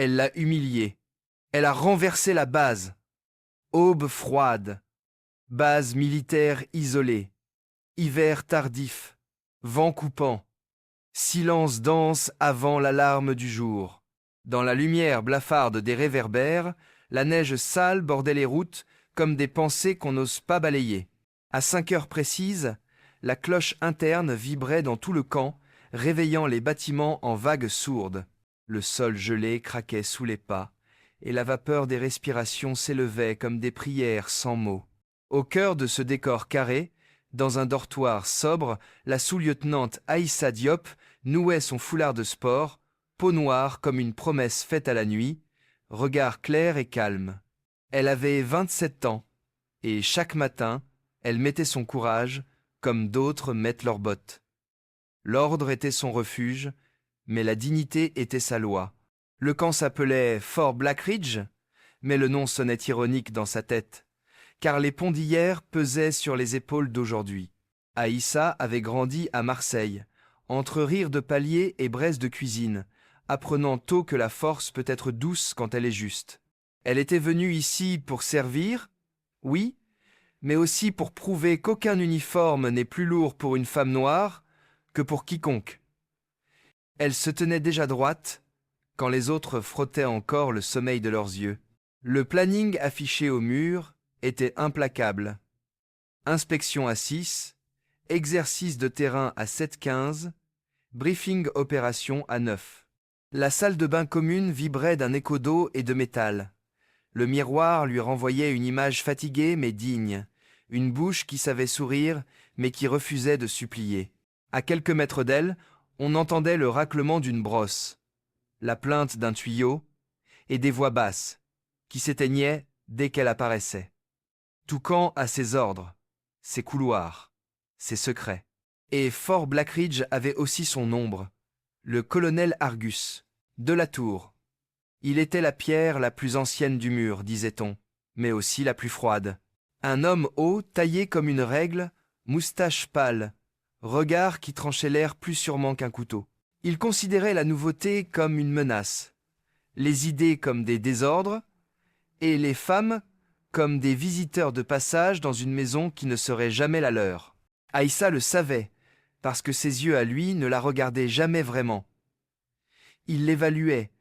Elle l'a humilié. Elle a renversé la base. Aube froide. Base militaire isolée. Hiver tardif. Vent coupant. Silence dense avant l'alarme du jour. Dans la lumière blafarde des réverbères, la neige sale bordait les routes comme des pensées qu'on n'ose pas balayer. À 5 heures précises, la cloche interne vibrait dans tout le camp, réveillant les bâtiments en vagues sourdes. Le sol gelé craquait sous les pas, et la vapeur des respirations s'élevait comme des prières sans mots. Au cœur de ce décor carré, dans un dortoir sobre, la sous-lieutenante Aïssa Diop nouait son foulard de sport, peau noire comme une promesse faite à la nuit, regard clair et calme. Elle avait 27 ans, et chaque matin, elle mettait son courage, comme d'autres mettent leurs bottes. L'ordre était son refuge, mais la dignité était sa loi. Le camp s'appelait Fort Blackridge, mais le nom sonnait ironique dans sa tête, car les ponts d'hier pesaient sur les épaules d'aujourd'hui. Aïssa avait grandi à Marseille, entre rires de palier et braises de cuisine, apprenant tôt que la force peut être douce quand elle est juste. Elle était venue ici pour servir, oui, mais aussi pour prouver qu'aucun uniforme n'est plus lourd pour une femme noire que pour quiconque. Elle se tenait déjà droite, quand les autres frottaient encore le sommeil de leurs yeux. Le planning affiché au mur était implacable. Inspection à 6, exercice de terrain à 7h15, briefing opération à 9. La salle de bain commune vibrait d'un écho d'eau et de métal. Le miroir lui renvoyait une image fatiguée mais digne, une bouche qui savait sourire mais qui refusait de supplier. À quelques mètres d'elle, on entendait le raclement d'une brosse, la plainte d'un tuyau et des voix basses, qui s'éteignaient dès qu'elle apparaissait. Tout camp a ses ordres, ses couloirs, ses secrets. Et Fort Blackridge avait aussi son ombre, le colonel Argus, de la tour. Il était la pierre la plus ancienne du mur, disait-on, mais aussi la plus froide. Un homme haut, taillé comme une règle, moustache pâle, regard qui tranchait l'air plus sûrement qu'un couteau. Il considérait la nouveauté comme une menace, les idées comme des désordres, et les femmes comme des visiteurs de passage dans une maison qui ne serait jamais la leur. Aïssa le savait, parce que ses yeux à lui ne la regardaient jamais vraiment. Il l'évaluait,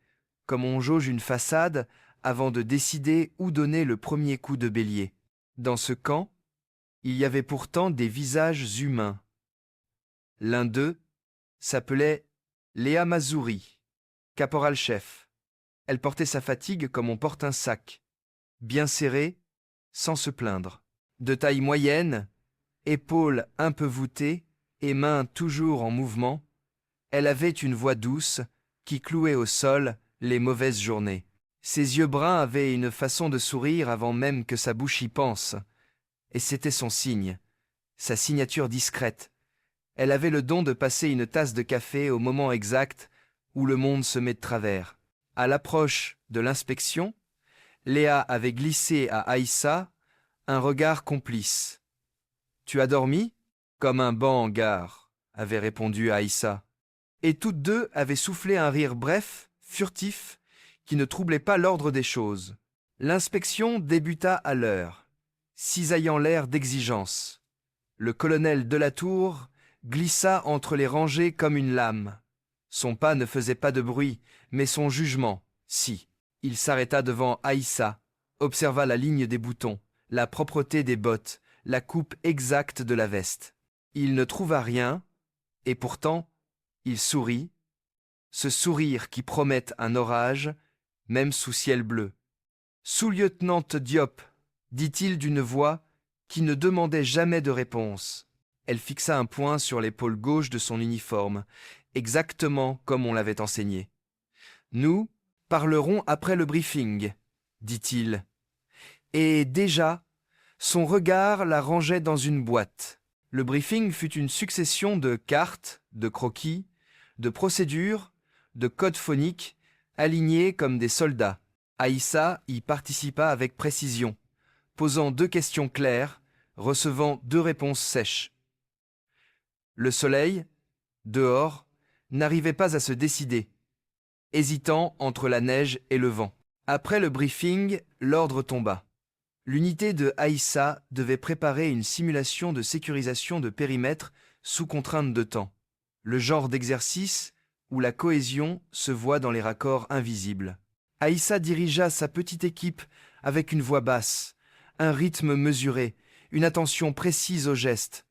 comme on jauge une façade avant de décider où donner le premier coup de bélier. Dans ce camp, il y avait pourtant des visages humains. L'un d'eux s'appelait Léa Mazouri, caporal-chef. Elle portait sa fatigue comme on porte un sac, bien serré, sans se plaindre. De taille moyenne, épaules un peu voûtées et mains toujours en mouvement, elle avait une voix douce qui clouait au sol les mauvaises journées. Ses yeux bruns avaient une façon de sourire avant même que sa bouche y pense, et c'était son signe, sa signature discrète. Elle avait le don de passer une tasse de café au moment exact où le monde se met de travers. À l'approche de l'inspection, Léa avait glissé à Aïssa un regard complice. « Tu as dormi ?» « Comme un banc en gare », avait répondu Aïssa. Et toutes deux avaient soufflé un rire bref, furtif, qui ne troublait pas l'ordre des choses. L'inspection débuta à l'heure, cisaillant l'air d'exigence. Le colonel de la tour glissa entre les rangées comme une lame. Son pas ne faisait pas de bruit, mais son jugement, si. Il s'arrêta devant Aïssa, observa la ligne des boutons, la propreté des bottes, la coupe exacte de la veste. Il ne trouva rien, et pourtant, il sourit, ce sourire qui promet un orage, même sous ciel bleu. « Sous-lieutenante Diop, dit-il d'une voix qui ne demandait jamais de réponse. Elle fixa un point sur l'épaule gauche de son uniforme, exactement comme on l'avait enseigné. « Nous parlerons après le briefing, dit-il. Et déjà, son regard la rangeait dans une boîte. Le briefing fut une succession de cartes, de croquis, de procédures, de codes phoniques, alignés comme des soldats. Aïssa y participa avec précision, posant 2 questions claires, recevant 2 réponses sèches. Le soleil, dehors, n'arrivait pas à se décider. hésitant entre la neige et le vent. Après le briefing, l'ordre tomba. L'unité de Aïssa devait préparer une simulation de sécurisation de périmètre sous contrainte de temps. Le genre d'exercice où la cohésion se voit dans les raccords invisibles. Aïssa dirigea sa petite équipe avec une voix basse, un rythme mesuré, une attention précise aux gestes.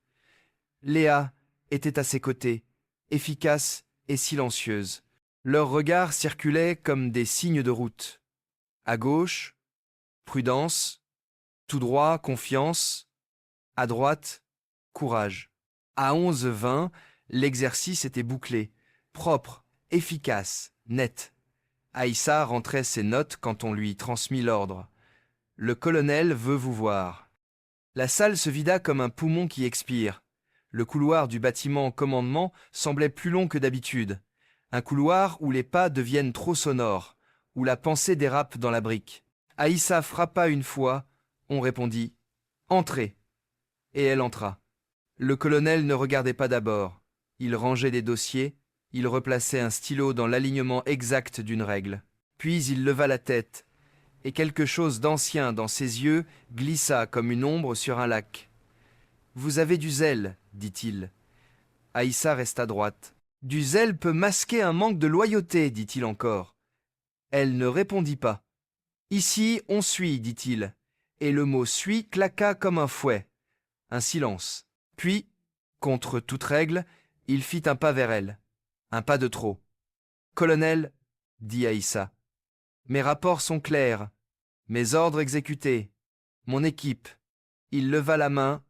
Léa était à ses côtés, efficace et silencieuse. Leurs regards circulaient comme des signes de route. À gauche, prudence, tout droit, confiance, à droite, courage. À 11h20, l'exercice était bouclé, propre, efficace, net. Aïssa rentrait ses notes quand on lui transmit l'ordre. Le colonel veut vous voir. La salle se vida comme un poumon qui expire. Le couloir du bâtiment commandement semblait plus long que d'habitude. Un couloir où les pas deviennent trop sonores, où la pensée dérape dans la brique. Aïssa frappa une fois, on répondit « Entrez !» et elle entra. Le colonel ne regardait pas d'abord. Il rangeait des dossiers, il replaçait un stylo dans l'alignement exact d'une règle. Puis il leva la tête, et quelque chose d'ancien dans ses yeux glissa comme une ombre sur un lac. « Vous avez du zèle, dit-il. » Aïssa resta droite. « Du zèle peut masquer un manque de loyauté, dit-il encore. » Elle ne répondit pas. « Ici, on suit, dit-il. » Et le mot « suit » claqua comme un fouet. Un silence. Puis, contre toute règle, il fit un pas vers elle. Un pas de trop. « Colonel, dit Aïssa, mes rapports sont clairs, mes ordres exécutés, mon équipe. » Il leva la main,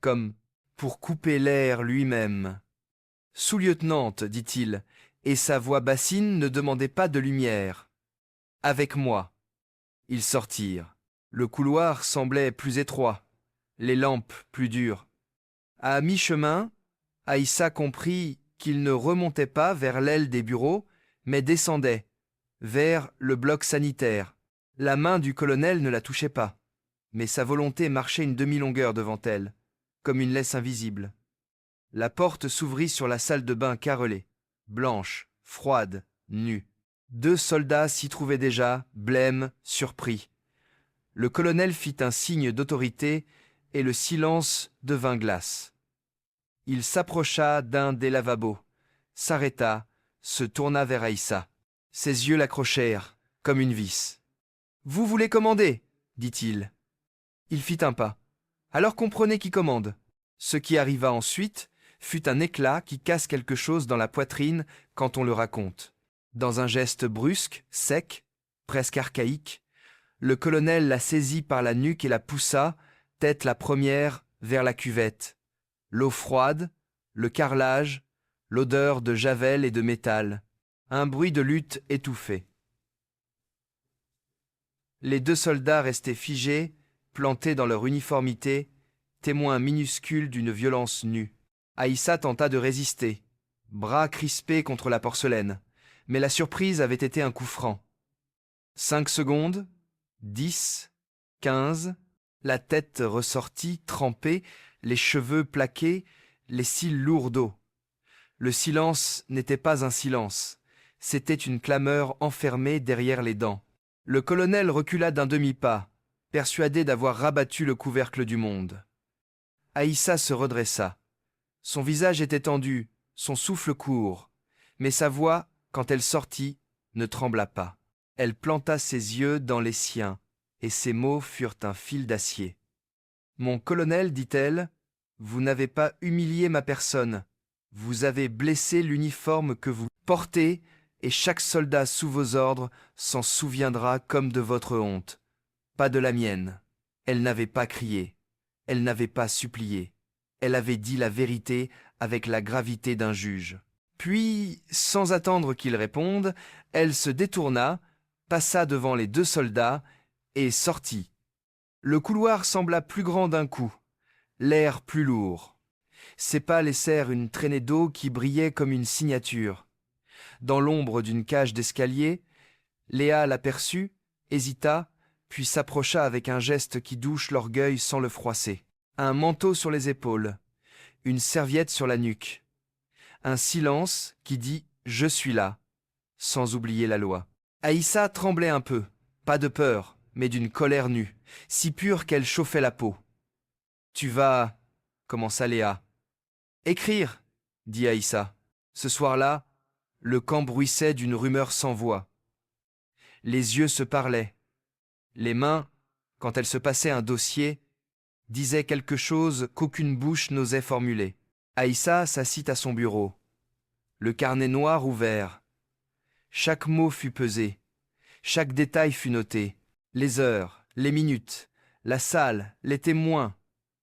comme pour couper l'air lui-même. « Sous-lieutenante, dit-il, et sa voix bassine ne demandait pas de lumière. Avec moi. » Ils sortirent. Le couloir semblait plus étroit, les lampes plus dures. À mi-chemin, Aïssa comprit qu'il ne remontait pas vers l'aile des bureaux, mais descendait, vers le bloc sanitaire. La main du colonel ne la touchait pas, mais sa volonté marchait une demi-longueur devant elle, comme une laisse invisible. La porte s'ouvrit sur la salle de bain carrelée, blanche, froide, nue. 2 soldats s'y trouvaient déjà, blêmes, surpris. Le colonel fit un signe d'autorité et le silence devint glace. Il s'approcha d'un des lavabos, s'arrêta, se tourna vers Aïssa. Ses yeux l'accrochèrent, comme une vis. « Vous voulez commander ?» dit-il. Il fit un pas. « Alors comprenez qui commande. » Ce qui arriva ensuite fut un éclat qui casse quelque chose dans la poitrine quand on le raconte. Dans un geste brusque, sec, presque archaïque, le colonel la saisit par la nuque et la poussa, tête la première, vers la cuvette. L'eau froide, le carrelage, l'odeur de javel et de métal. Un bruit de lutte étouffé. Les 2 soldats restaient figés, plantés dans leur uniformité, témoins minuscules d'une violence nue. Aïssa tenta de résister, bras crispés contre la porcelaine, mais la surprise avait été un coup franc. 5 secondes, 10, 15, la tête ressortit, trempée, les cheveux plaqués, les cils lourds d'eau. Le silence n'était pas un silence, c'était une clameur enfermée derrière les dents. Le colonel recula d'un demi-pas, persuadé d'avoir rabattu le couvercle du monde. Aïssa se redressa. Son visage était tendu, son souffle court, mais sa voix, quand elle sortit, ne trembla pas. Elle planta ses yeux dans les siens, et ses mots furent un fil d'acier. « Mon colonel, dit-elle, vous n'avez pas humilié ma personne. Vous avez blessé l'uniforme que vous portez, et chaque soldat sous vos ordres s'en souviendra comme de votre honte. Pas de la mienne. » Elle n'avait pas crié. Elle n'avait pas supplié. Elle avait dit la vérité avec la gravité d'un juge. Puis, sans attendre qu'il réponde, elle se détourna, passa devant les 2 soldats et sortit. Le couloir sembla plus grand d'un coup, l'air plus lourd. Ses pas laissèrent une traînée d'eau qui brillait comme une signature. Dans l'ombre d'une cage d'escalier, Léa l'aperçut, hésita, puis s'approcha avec un geste qui douche l'orgueil sans le froisser. Un manteau sur les épaules, une serviette sur la nuque. Un silence qui dit « Je suis là », sans oublier la loi. Aïssa tremblait un peu, pas de peur, mais d'une colère nue, si pure qu'elle chauffait la peau. « Tu vas… » commença Léa. « Écrire !» dit Aïssa. Ce soir-là, le camp bruissait d'une rumeur sans voix. Les yeux se parlaient. Les mains, quand elles se passaient un dossier, disaient quelque chose qu'aucune bouche n'osait formuler. Aïssa s'assit à son bureau. Le carnet noir ouvert. Chaque mot fut pesé. Chaque détail fut noté. Les heures, les minutes, la salle, les témoins,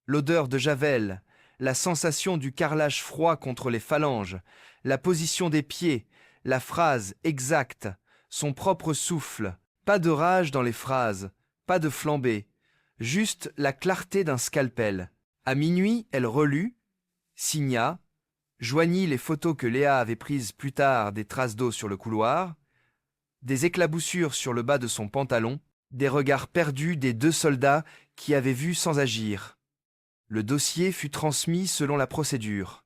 l'odeur de javel, la sensation du carrelage froid contre les phalanges, la position des pieds, la phrase exacte, son propre souffle. Pas de rage dans les phrases, pas de flambée, juste la clarté d'un scalpel. À minuit, elle relut, signa, joignit les photos que Léa avait prises plus tard des traces d'eau sur le couloir, des éclaboussures sur le bas de son pantalon, des regards perdus des 2 soldats qui avaient vu sans agir. Le dossier fut transmis selon la procédure.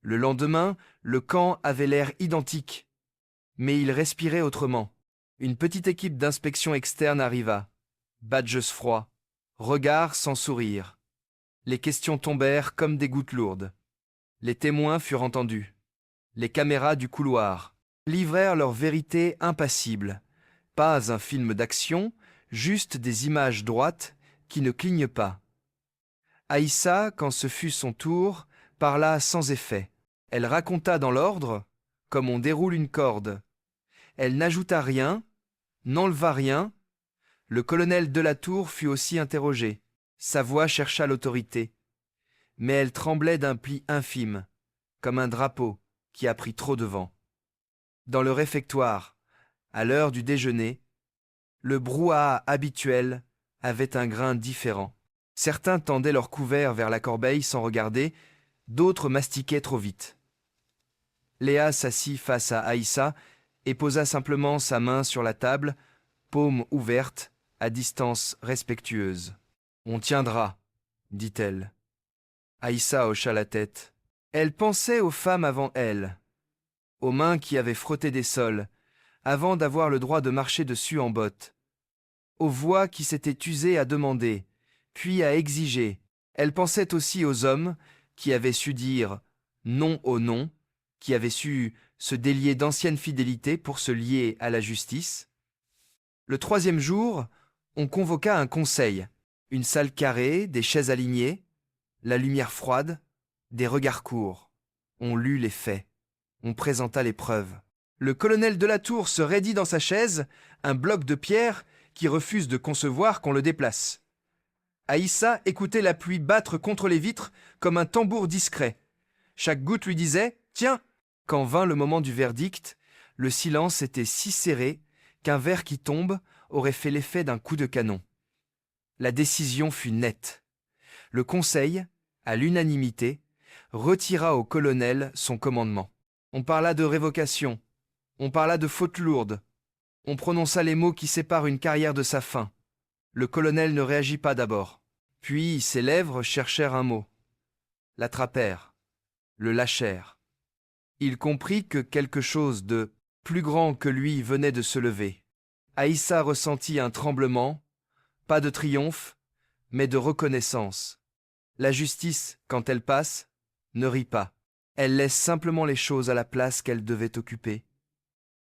Le lendemain, le camp avait l'air identique, mais il respirait autrement. Une petite équipe d'inspection externe arriva. Badges froids, regards sans sourire. Les questions tombèrent comme des gouttes lourdes. Les témoins furent entendus. Les caméras du couloir livrèrent leur vérité impassible. Pas un film d'action, juste des images droites qui ne clignent pas. Aïssa, quand ce fut son tour, parla sans effet. Elle raconta dans l'ordre, comme on déroule une corde. Elle n'ajouta rien, n'enleva rien. Le colonel Delatour fut aussi interrogé. Sa voix chercha l'autorité. Mais elle tremblait d'un pli infime, comme un drapeau qui a pris trop de vent. Dans le réfectoire, à l'heure du déjeuner, le brouhaha habituel avait un grain différent. Certains tendaient leur couvert vers la corbeille sans regarder, d'autres mastiquaient trop vite. Léa s'assit face à Aïssa et posa simplement sa main sur la table, paume ouverte, à distance respectueuse. « On tiendra, » dit-elle. Aïssa hocha la tête. Elle pensait aux femmes avant elle, aux mains qui avaient frotté des sols, avant d'avoir le droit de marcher dessus en bottes, aux voix qui s'étaient usées à demander, puis à exiger. Elle pensait aussi aux hommes qui avaient su dire non au non, qui avaient su se délier d'anciennes fidélités pour se lier à la justice. Le 3e jour, on convoqua un conseil, une salle carrée, des chaises alignées, la lumière froide, des regards courts. On lut les faits, on présenta les preuves. Le colonel Delatour se raidit dans sa chaise, un bloc de pierre qui refuse de concevoir qu'on le déplace. Aïssa écoutait la pluie battre contre les vitres comme un tambour discret. Chaque goutte lui disait « Tiens !» Quand vint le moment du verdict, le silence était si serré qu'un verre qui tombe aurait fait l'effet d'un coup de canon. La décision fut nette. Le conseil, à l'unanimité, retira au colonel son commandement. On parla de révocation, on parla de faute lourde, on prononça les mots qui séparent une carrière de sa fin. Le colonel ne réagit pas d'abord. Puis ses lèvres cherchèrent un mot. L'attrapèrent, le lâchèrent. Il comprit que quelque chose de plus grand que lui venait de se lever. Aïssa ressentit un tremblement, pas de triomphe, mais de reconnaissance. La justice, quand elle passe, ne rit pas. Elle laisse simplement les choses à la place qu'elles devaient occuper.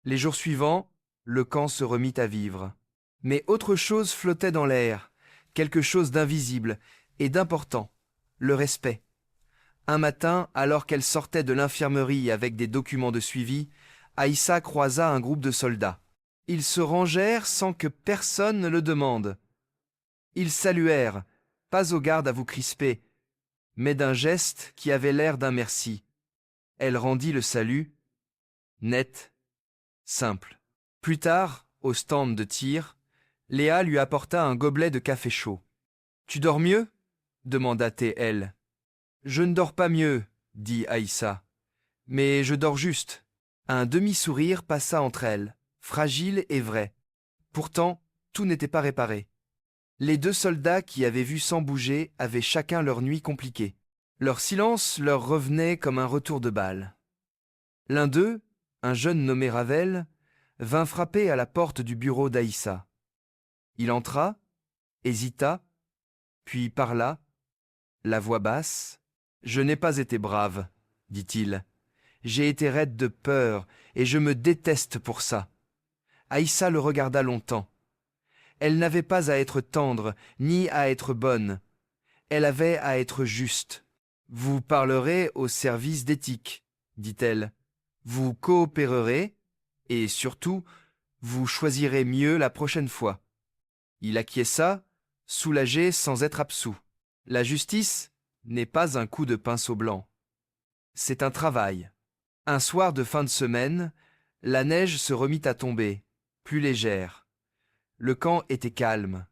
Les jours suivants, le camp se remit à vivre. Mais autre chose flottait dans l'air, quelque chose d'invisible et d'important, le respect. Un matin, alors qu'elle sortait de l'infirmerie avec des documents de suivi, Aïssa croisa un groupe de soldats. Ils se rangèrent sans que personne ne le demande. Ils saluèrent, pas au garde à vous crisper, mais d'un geste qui avait l'air d'un merci. Elle rendit le salut, net, simple. Plus tard, au stand de tir, Léa lui apporta un gobelet de café chaud. « Tu dors mieux » demanda-t-elle. « Je ne dors pas mieux, » dit Aïssa. « Mais je dors juste. » Un demi-sourire passa entre elles, fragile et vrai. Pourtant, tout n'était pas réparé. Les 2 soldats qui avaient vu sans bouger avaient chacun leur nuit compliquée. Leur silence leur revenait comme un retour de balle. L'un d'eux, un jeune nommé Ravel, vint frapper à la porte du bureau d'Aïssa. Il entra, hésita, puis parla, la voix basse. « Je n'ai pas été brave, dit-il. J'ai été raide de peur, et je me déteste pour ça. » Aïssa le regarda longtemps. Elle n'avait pas à être tendre, ni à être bonne. Elle avait à être juste. « Vous parlerez au service d'éthique, dit-elle. Vous coopérerez, et surtout, vous choisirez mieux la prochaine fois. » Il acquiesça, soulagé sans être absous. La justice n'est pas un coup de pinceau blanc. C'est un travail. Un soir de fin de semaine, la neige se remit à tomber, plus légère. Le camp était calme.